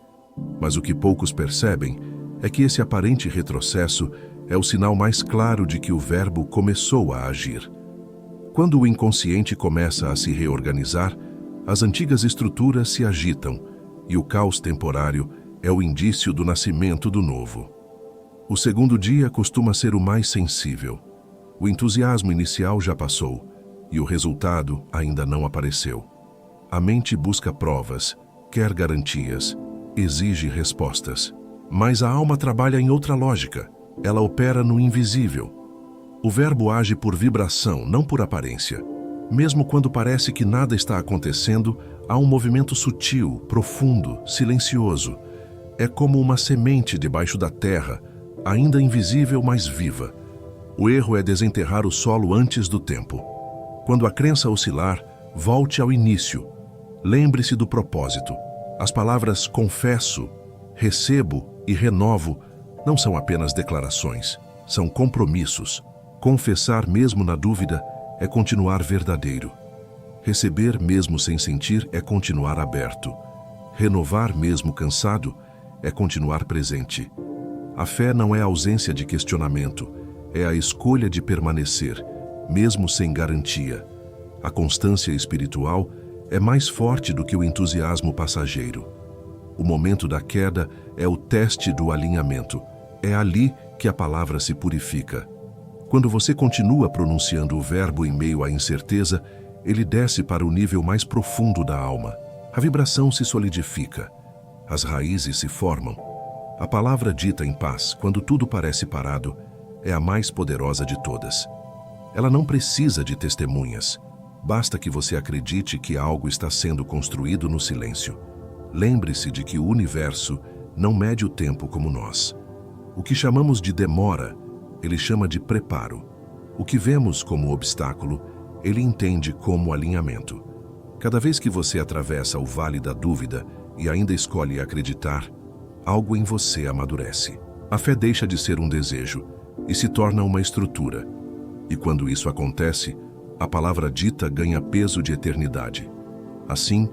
Mas o que poucos percebem é que esse aparente retrocesso é o sinal mais claro de que o verbo começou a agir. Quando o inconsciente começa a se reorganizar, as antigas estruturas se agitam e o caos temporário é o indício do nascimento do novo. O segundo dia costuma ser o mais sensível. O entusiasmo inicial já passou e o resultado ainda não apareceu. A mente busca provas, quer garantias, exige respostas. Mas a alma trabalha em outra lógica. Ela opera no invisível. O verbo age por vibração, não por aparência. Mesmo quando parece que nada está acontecendo, há um movimento sutil, profundo, silencioso. É como uma semente debaixo da terra, ainda invisível, mas viva. O erro é desenterrar o solo antes do tempo. Quando a crença oscilar, volte ao início. Lembre-se do propósito. As palavras confesso, recebo e renovo Não são apenas declarações, são compromissos. Confessar mesmo na dúvida é continuar verdadeiro. Receber mesmo sem sentir é continuar aberto. Renovar mesmo cansado é continuar presente. A fé não é a ausência de questionamento, é a escolha de permanecer, mesmo sem garantia. A constância espiritual é mais forte do que o entusiasmo passageiro. O momento da queda é o teste do alinhamento. É ali que a palavra se purifica. Quando você continua pronunciando o verbo em meio à incerteza, ele desce para o nível mais profundo da alma. A vibração se solidifica. As raízes se formam. A palavra dita em paz, quando tudo parece parado, é a mais poderosa de todas. Ela não precisa de testemunhas. Basta que você acredite que algo está sendo construído no silêncio. Lembre-se de que o universo não mede o tempo como nós. O que chamamos de demora, ele chama de preparo. O que vemos como obstáculo, ele entende como alinhamento. Cada vez que você atravessa o vale da dúvida e ainda escolhe acreditar, algo em você amadurece. A fé deixa de ser um desejo e se torna uma estrutura. E quando isso acontece, a palavra dita ganha peso de eternidade. Assim,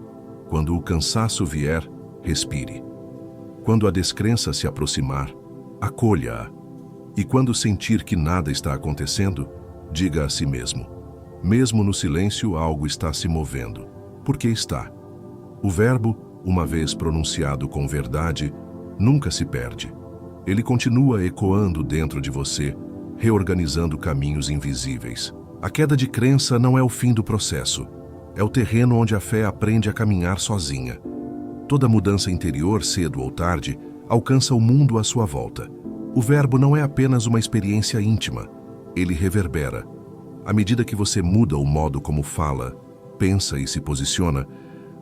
quando o cansaço vier, respire. Quando a descrença se aproximar, acolha-a. E quando sentir que nada está acontecendo, diga a si mesmo: mesmo no silêncio, algo está se movendo. Porque está. O verbo, uma vez pronunciado com verdade, nunca se perde. Ele continua ecoando dentro de você, reorganizando caminhos invisíveis. A queda de crença não é o fim do processo. É o terreno onde a fé aprende a caminhar sozinha. Toda mudança interior, cedo ou tarde, alcança o mundo à sua volta. O verbo não é apenas uma experiência íntima. Ele reverbera. À medida que você muda o modo como fala, pensa e se posiciona,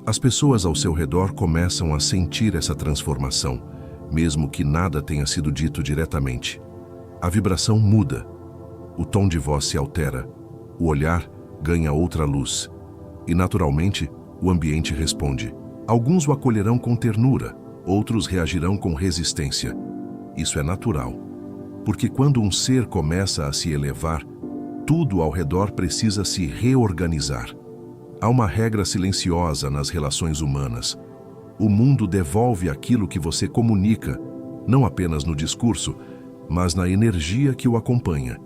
as pessoas ao seu redor começam a sentir essa transformação, mesmo que nada tenha sido dito diretamente. A vibração muda. O tom de voz se altera. O olhar ganha outra luz. E, naturalmente, o ambiente responde. Alguns o acolherão com ternura, outros reagirão com resistência. Isso é natural, porque quando um ser começa a se elevar, tudo ao redor precisa se reorganizar. Há uma regra silenciosa nas relações humanas. O mundo devolve aquilo que você comunica, não apenas no discurso, mas na energia que o acompanha.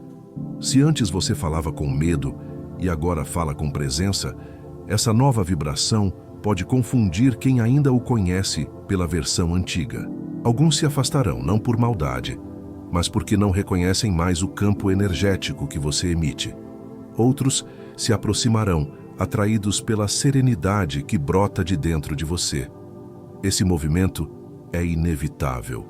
Se antes você falava com medo e agora fala com presença, essa nova vibração pode confundir quem ainda o conhece pela versão antiga. Alguns se afastarão, não por maldade, mas porque não reconhecem mais o campo energético que você emite. Outros se aproximarão, atraídos pela serenidade que brota de dentro de você. Esse movimento é inevitável.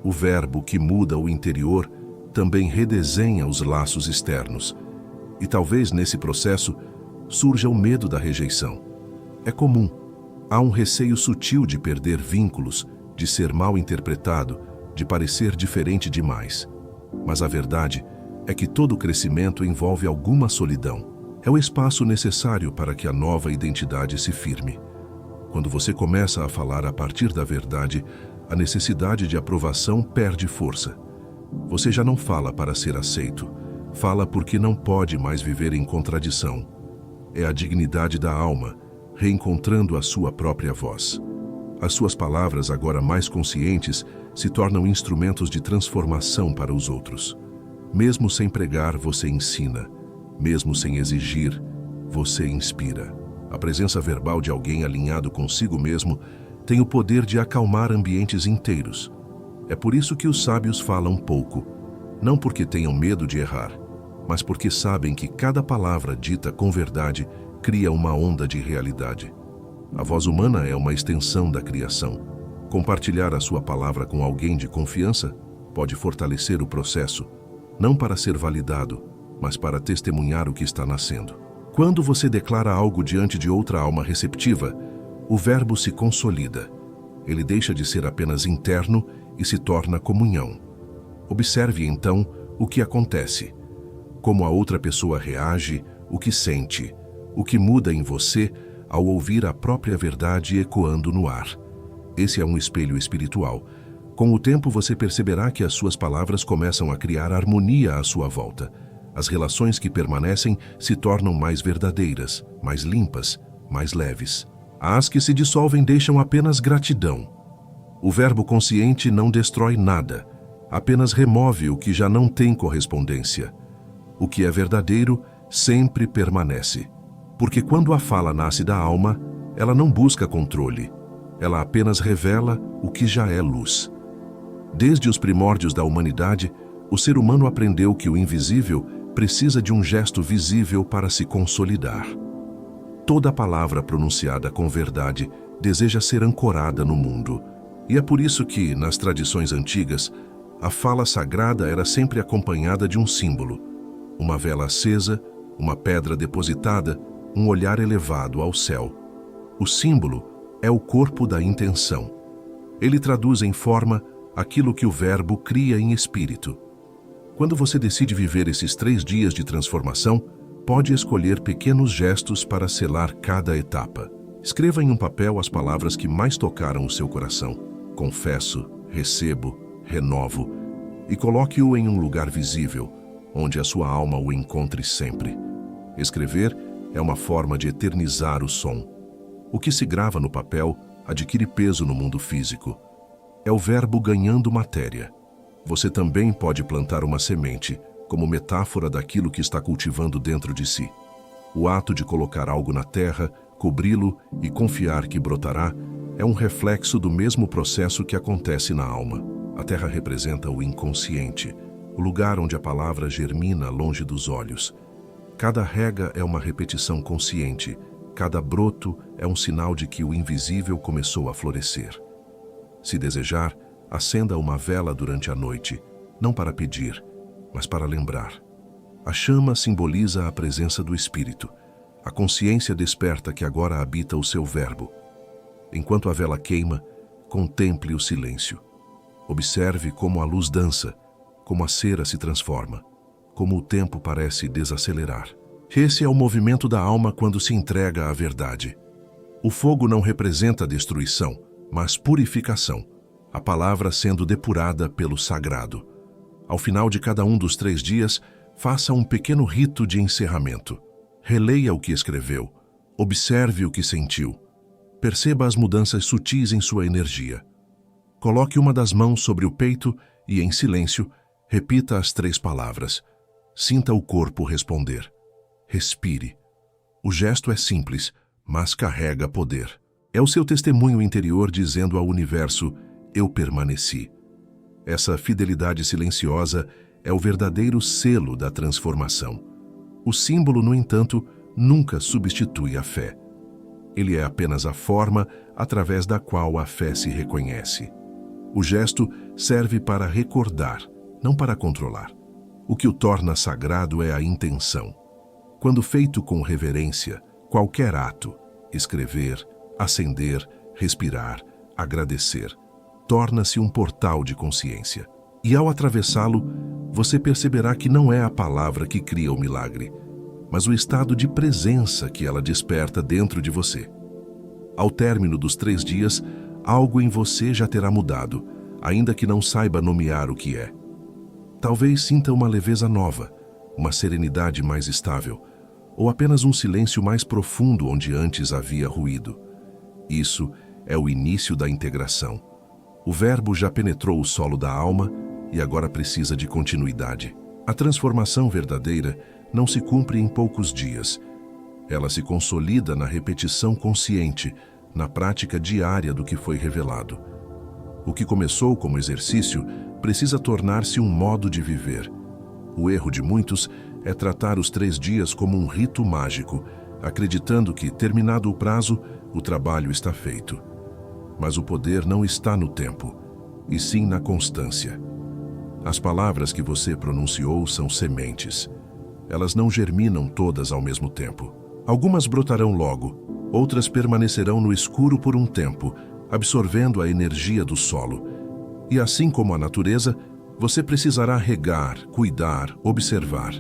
O verbo que muda o interior também redesenha os laços externos. E talvez nesse processo surja o medo da rejeição. É comum. Há um receio sutil de perder vínculos, de ser mal interpretado, de parecer diferente demais. Mas a verdade é que todo crescimento envolve alguma solidão. É o espaço necessário para que a nova identidade se firme. Quando você começa a falar a partir da verdade, a necessidade de aprovação perde força. Você já não fala para ser aceito, fala porque não pode mais viver em contradição. É a dignidade da alma, reencontrando a sua própria voz. As suas palavras, agora mais conscientes, se tornam instrumentos de transformação para os outros. Mesmo sem pregar, você ensina. Mesmo sem exigir, você inspira. A presença verbal de alguém alinhado consigo mesmo tem o poder de acalmar ambientes inteiros. É por isso que os sábios falam pouco, não porque tenham medo de errar, mas porque sabem que cada palavra dita com verdade cria uma onda de realidade. A voz humana é uma extensão da criação. Compartilhar a sua palavra com alguém de confiança pode fortalecer o processo, não para ser validado, mas para testemunhar o que está nascendo. Quando você declara algo diante de outra alma receptiva, o verbo se consolida. Ele deixa de ser apenas interno e se torna comunhão. Observe então o que acontece, como a outra pessoa reage, o que sente, o que muda em você ao ouvir a própria verdade ecoando no ar. Esse é um espelho espiritual. Com o tempo, você perceberá que as suas palavras começam a criar harmonia à sua volta. As relações que permanecem se tornam mais verdadeiras, mais limpas, mais leves. As que se dissolvem deixam apenas gratidão. O verbo consciente não destrói nada, apenas remove o que já não tem correspondência. O que é verdadeiro sempre permanece. Porque quando a fala nasce da alma, ela não busca controle. Ela apenas revela o que já é luz. Desde os primórdios da humanidade, o ser humano aprendeu que o invisível precisa de um gesto visível para se consolidar. Toda palavra pronunciada com verdade deseja ser ancorada no mundo. E é por isso que, nas tradições antigas, a fala sagrada era sempre acompanhada de um símbolo. Uma vela acesa, uma pedra depositada, um olhar elevado ao céu. O símbolo é o corpo da intenção. Ele traduz em forma aquilo que o verbo cria em espírito. Quando você decide viver esses 3 dias de transformação, pode escolher pequenos gestos para selar cada etapa. Escreva em um papel as palavras que mais tocaram o seu coração. Confesso, recebo, renovo. E coloque-o em um lugar visível, onde a sua alma o encontre sempre. Escrever é uma forma de eternizar o som. O que se grava no papel adquire peso no mundo físico. É o verbo ganhando matéria. Você também pode plantar uma semente, como metáfora daquilo que está cultivando dentro de si. O ato de colocar algo na terra, cobri-lo e confiar que brotará é um reflexo do mesmo processo que acontece na alma. A terra representa o inconsciente, o lugar onde a palavra germina longe dos olhos. Cada rega é uma repetição consciente, cada broto é um sinal de que o invisível começou a florescer. Se desejar, acenda uma vela durante a noite, não para pedir, mas para lembrar. A chama simboliza a presença do Espírito. A consciência desperta que agora habita o seu verbo. Enquanto a vela queima, contemple o silêncio. Observe como a luz dança, como a cera se transforma, como o tempo parece desacelerar. Esse é o movimento da alma quando se entrega à verdade. O fogo não representa destruição, mas purificação, a palavra sendo depurada pelo sagrado. Ao final de cada um dos 3 dias, faça um pequeno rito de encerramento. Releia o que escreveu, observe o que sentiu, perceba as mudanças sutis em sua energia. Coloque uma das mãos sobre o peito e, em silêncio, repita as 3 palavras. Sinta o corpo responder. Respire. O gesto é simples, mas carrega poder. É o seu testemunho interior dizendo ao universo: eu permaneci. Essa fidelidade silenciosa é o verdadeiro selo da transformação. O símbolo, no entanto, nunca substitui a fé. Ele é apenas a forma através da qual a fé se reconhece. O gesto serve para recordar, não para controlar. O que o torna sagrado é a intenção. Quando feito com reverência, qualquer ato, escrever, acender, respirar, agradecer, torna-se um portal de consciência. E ao atravessá-lo, você perceberá que não é a palavra que cria o milagre, mas o estado de presença que ela desperta dentro de você. Ao término dos 3 dias, algo em você já terá mudado, ainda que não saiba nomear o que é. Talvez sinta uma leveza nova, uma serenidade mais estável, ou apenas um silêncio mais profundo onde antes havia ruído. Isso é o início da integração. O verbo já penetrou o solo da alma e agora precisa de continuidade. A transformação verdadeira não se cumpre em poucos dias. Ela se consolida na repetição consciente, na prática diária do que foi revelado. O que começou como exercício precisa tornar-se um modo de viver. O erro de muitos é tratar os 3 dias como um rito mágico, acreditando que, terminado o prazo, o trabalho está feito. Mas o poder não está no tempo, e sim na constância. As palavras que você pronunciou são sementes. Elas não germinam todas ao mesmo tempo. Algumas brotarão logo, outras permanecerão no escuro por um tempo, absorvendo a energia do solo. E assim como a natureza, você precisará regar, cuidar, observar.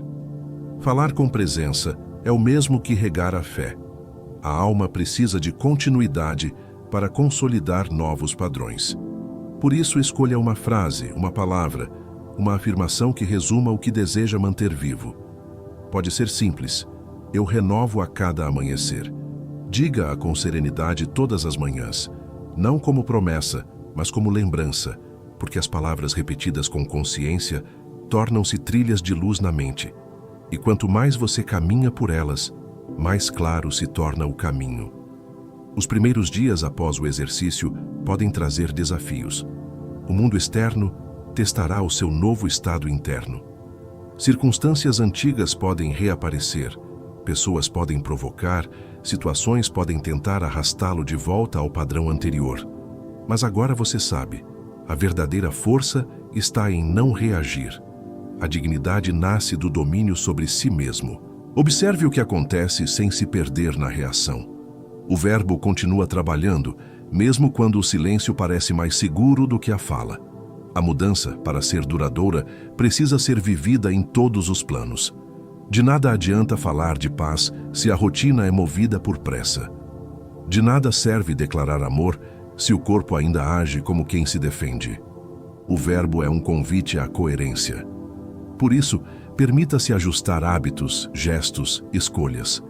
Falar com presença é o mesmo que regar a fé. A alma precisa de continuidade para consolidar novos padrões. Por isso, escolha uma frase, uma palavra, uma afirmação que resuma o que deseja manter vivo. Pode ser simples: eu renovo a cada amanhecer. Diga-a com serenidade todas as manhãs, não como promessa, mas como lembrança, porque as palavras repetidas com consciência tornam-se trilhas de luz na mente. E quanto mais você caminha por elas, mais claro se torna o caminho. Os primeiros dias após o exercício podem trazer desafios. O mundo externo testará o seu novo estado interno. Circunstâncias antigas podem reaparecer, pessoas podem provocar, situações podem tentar arrastá-lo de volta ao padrão anterior. Mas agora você sabe, a verdadeira força está em não reagir. A dignidade nasce do domínio sobre si mesmo. Observe o que acontece sem se perder na reação. O verbo continua trabalhando, mesmo quando o silêncio parece mais seguro do que a fala. A mudança, para ser duradoura, precisa ser vivida em todos os planos. De nada adianta falar de paz se a rotina é movida por pressa. De nada serve declarar amor se o corpo ainda age como quem se defende. O verbo é um convite à coerência. Por isso, permita-se ajustar hábitos, gestos, escolhas.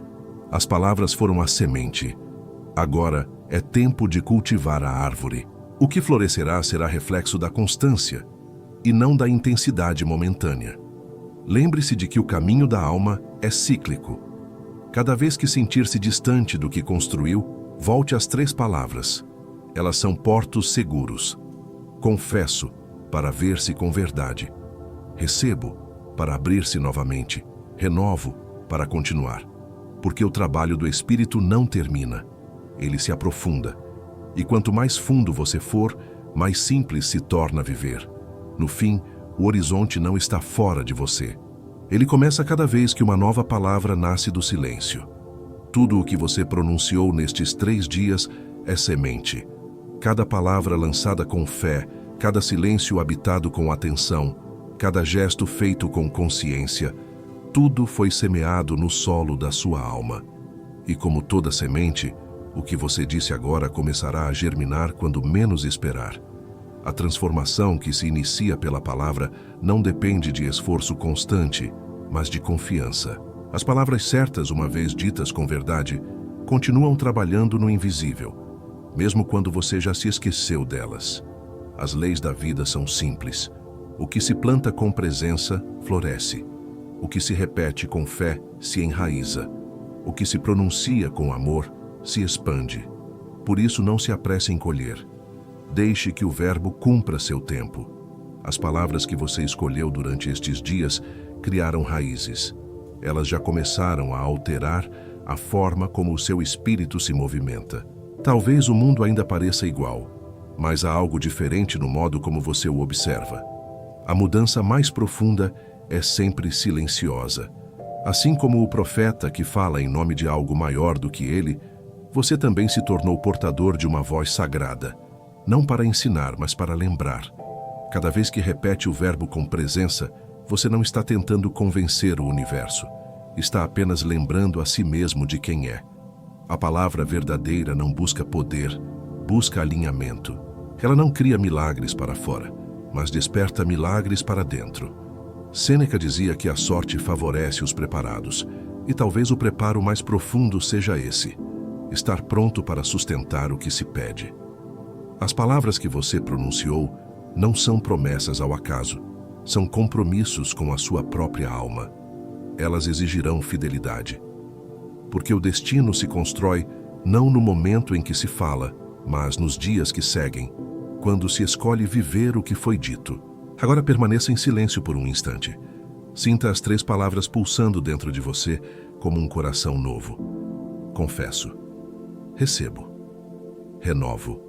As palavras foram a semente. Agora é tempo de cultivar a árvore. O que florescerá será reflexo da constância e não da intensidade momentânea. Lembre-se de que o caminho da alma é cíclico. Cada vez que sentir-se distante do que construiu, volte às 3 palavras. Elas são portos seguros. Confesso, para ver-se com verdade. Recebo, para abrir-se novamente. Renovo, para continuar. Porque o trabalho do Espírito não termina. Ele se aprofunda. E quanto mais fundo você for, mais simples se torna viver. No fim, o horizonte não está fora de você. Ele começa cada vez que uma nova palavra nasce do silêncio. Tudo o que você pronunciou nestes 3 dias é semente. Cada palavra lançada com fé, cada silêncio habitado com atenção, cada gesto feito com consciência, tudo foi semeado no solo da sua alma. E como toda semente, o que você disse agora começará a germinar quando menos esperar. A transformação que se inicia pela palavra não depende de esforço constante, mas de confiança. As palavras certas, uma vez ditas com verdade, continuam trabalhando no invisível, mesmo quando você já se esqueceu delas. As leis da vida são simples. O que se planta com presença, floresce. O que se repete com fé, se enraiza. O que se pronuncia com amor, se expande. Por isso não se apresse em colher. Deixe que o verbo cumpra seu tempo. As palavras que você escolheu durante estes dias criaram raízes. Elas já começaram a alterar a forma como o seu espírito se movimenta. Talvez o mundo ainda pareça igual, mas há algo diferente no modo como você o observa. A mudança mais profunda é sempre silenciosa. Assim como o profeta que fala em nome de algo maior do que ele, você também se tornou portador de uma voz sagrada, não para ensinar, mas para lembrar. Cada vez que repete o verbo com presença, você não está tentando convencer o universo, está apenas lembrando a si mesmo de quem é. A palavra verdadeira não busca poder, busca alinhamento. Ela não cria milagres para fora, mas desperta milagres para dentro. Sêneca dizia que a sorte favorece os preparados, e talvez o preparo mais profundo seja esse: estar pronto para sustentar o que se pede. As palavras que você pronunciou não são promessas ao acaso, são compromissos com a sua própria alma. Elas exigirão fidelidade. Porque o destino se constrói não no momento em que se fala, mas nos dias que seguem, quando se escolhe viver o que foi dito. Agora permaneça em silêncio por um instante. Sinta as 3 palavras pulsando dentro de você como um coração novo. Confesso. Recebo. Renovo.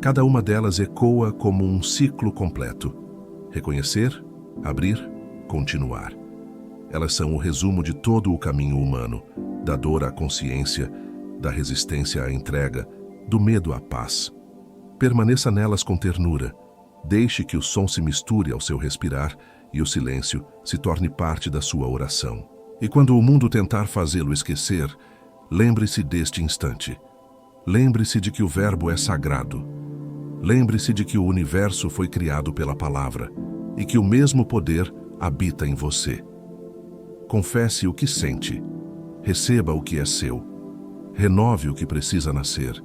Cada uma delas ecoa como um ciclo completo. Reconhecer, abrir, continuar. Elas são o resumo de todo o caminho humano, da dor à consciência, da resistência à entrega, do medo à paz. Permaneça nelas com ternura. Deixe que o som se misture ao seu respirar e o silêncio se torne parte da sua oração. E quando o mundo tentar fazê-lo esquecer, lembre-se deste instante. Lembre-se de que o verbo é sagrado. Lembre-se de que o universo foi criado pela palavra e que o mesmo poder habita em você. Confesse o que sente, receba o que é seu, renove o que precisa nascer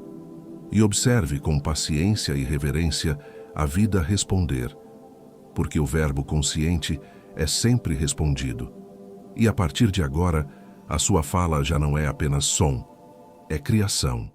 e observe com paciência e reverência a vida responder, porque o verbo consciente é sempre respondido. E a partir de agora, a sua fala já não é apenas som, é criação.